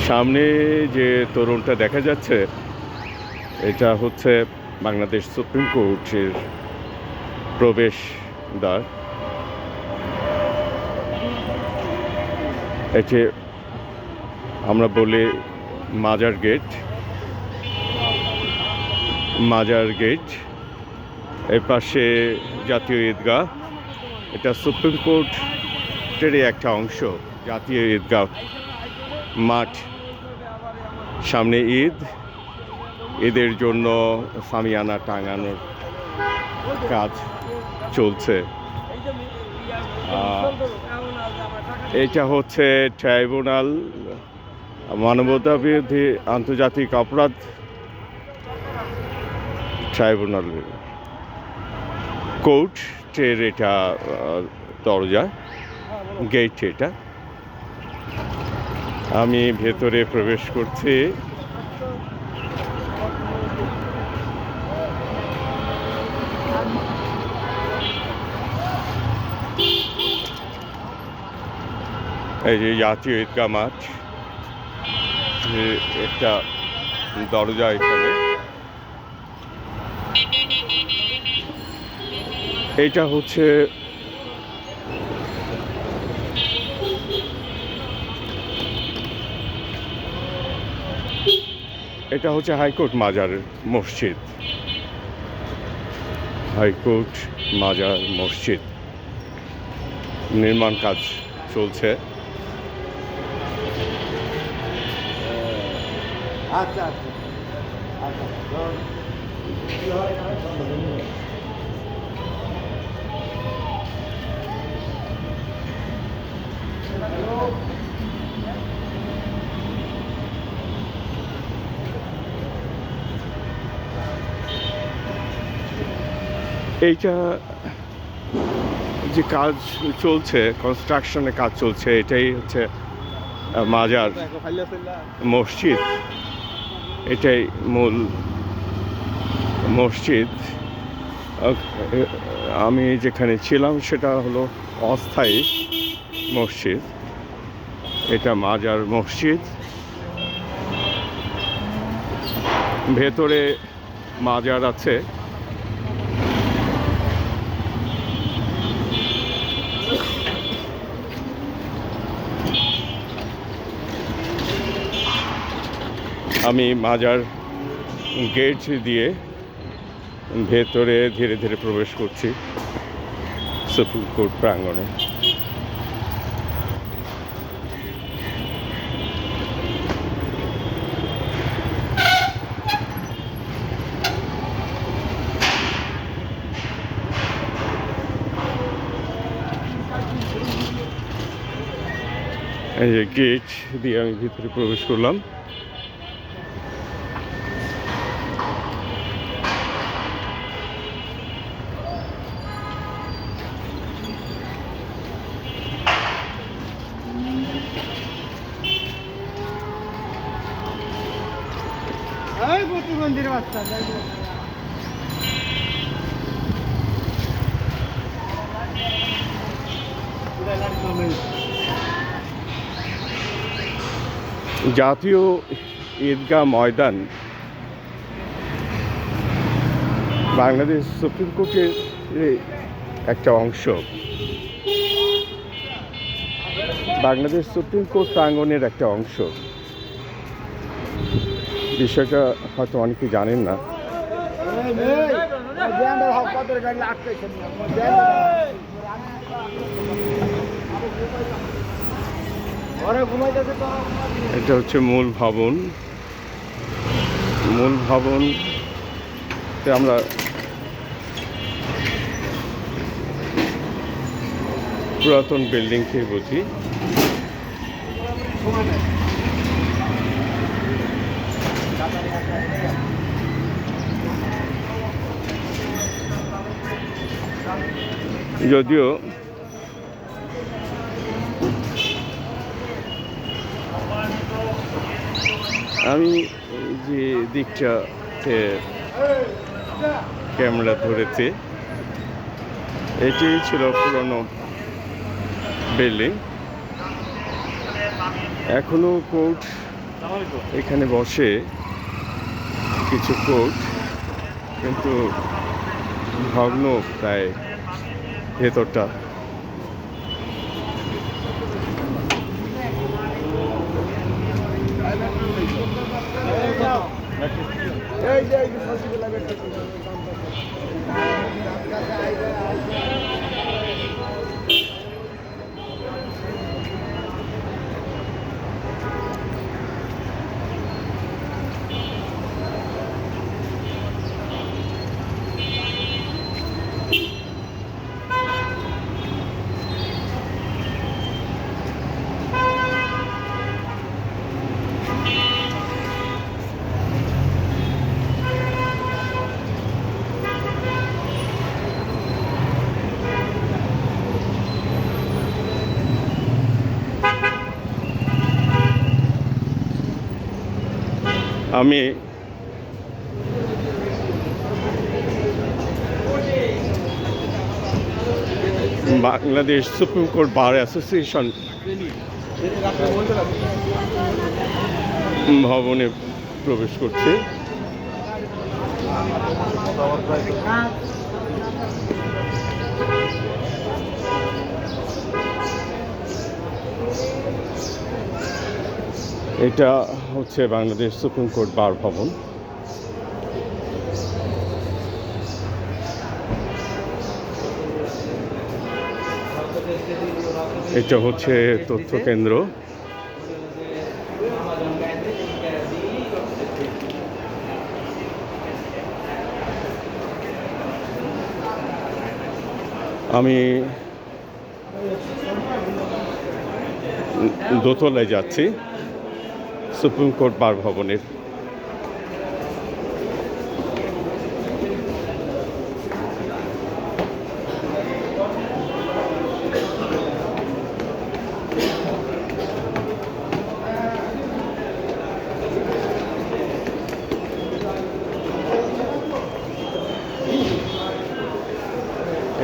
সামনে যে তোরণটা দেখা যাচ্ছে এটা হচ্ছে বাংলাদেশ সুপ্রিম কোর্টের প্রবেশদ্বার। এটি আমরা বলি মাজার গেট। এর পাশে জাতীয় ঈদগাহ, এটা সুপ্রিম কোর্টেরই একটা অংশ। জাতীয় ঈদগাহ মাঠ, সামনে ঈদের জন্য সামিয়ানা টাঙানোর কাজ চলছে। এটা হচ্ছে ট্রাইব্যুনাল, মানবতা বিরোধী আন্তর্জাতিক অপরাধ ট্রাইব্যুনাল কোর্টের এটা দরজা, গেট। এটা আমি ভেতরে প্রবেশ করছি। এই যে জাতীয় ঈদগাহ মাঠ, একটা দরজা এখানে। এটা হচ্ছে হাইকোর্ট মাজার মসজিদ। হাইকোর্ট মাজার মসজিদ নির্মাণ কাজ চলছে। এইটা যে কাজ চলছে, কনস্ট্রাকশনের কাজ চলছে, এটাই হচ্ছে মাজার মসজিদ। এটাই মূল মসজিদ। আমি যেখানে ছিলাম সেটা হলো অস্থায়ী মসজিদ। এটা মাজার মসজিদ। ভেতরে মাজার আছে। আমি মাজার গেট দিয়ে ভেতরে ধীরে ধীরে প্রবেশ করছি সুপ্রিম কোর্ট প্রাঙ্গণে। এই যে গেট দিয়ে আমি ভিতরে প্রবেশ করলাম। জাতীয় ঈদগাহ ময়দান বাংলাদেশ সুপ্রিম কোর্টের একটা অংশ। বাংলাদেশ সুপ্রিম কোর্ট প্রাঙ্গণের একটা অংশ। বিষয়টা হয়তো অনেকে জানেন না। এটা হচ্ছে মূল ভবন। আমরা পুরাতন বিল্ডিংকে বুঝি। যদিও আমি যে দিকটাতে ক্যামেরা ধরেছি, এটি ছিল পুরনো বিল্ডিং। এখনো কোর্ট এখানে বসে কিছু কোর্ট, কিন্তু ভগ্ন প্রায় ভেতরটা। আমি Bangladesh supreme court bar association ভবনে প্রবেশ করছে। এটা হচ্ছে বাংলাদেশ সুপ্রিম কোর্ট বার ভবন। এটা হচ্ছে তথ্য কেন্দ্র। আমি দোতলায় যাচ্ছি সুপ্রিম কোর্ট বার ভবনের।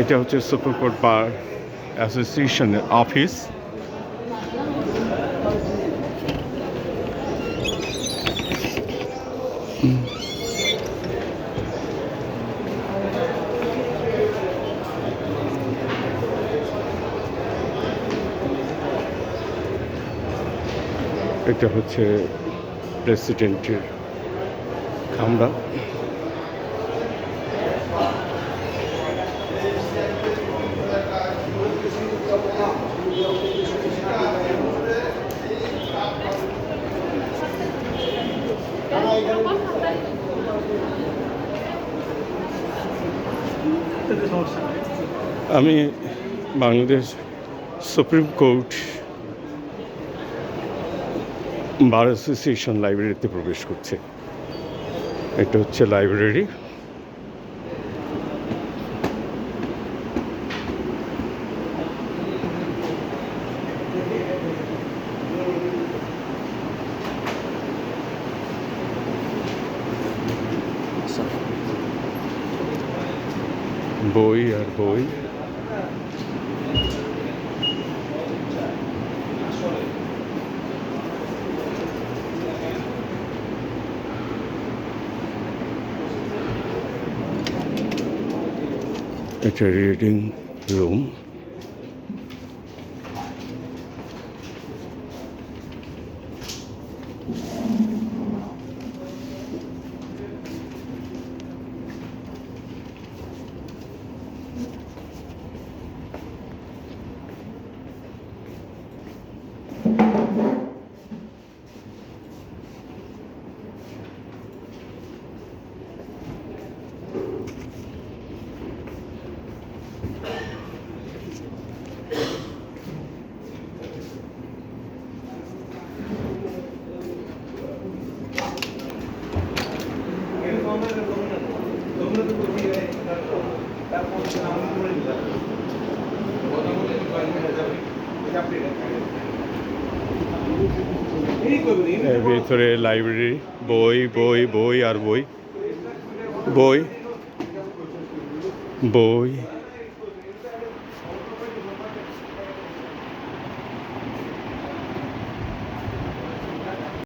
এটা হচ্ছে সুপ্রিম কোর্ট বার অ্যাসোসিয়েশনের অফিস। এটা হচ্ছে প্রেসিডেন্টের কামরা। আমি Bangladesh supreme court bar association লাইব্রেরিতে প্রবেশ করছে। এটা হচ্ছে লাইব্রেরি। বই আর বই। এটা রিডিং রুম। ভিতরে লাইব্রেরি, বই বই বই আর বই, বই বই।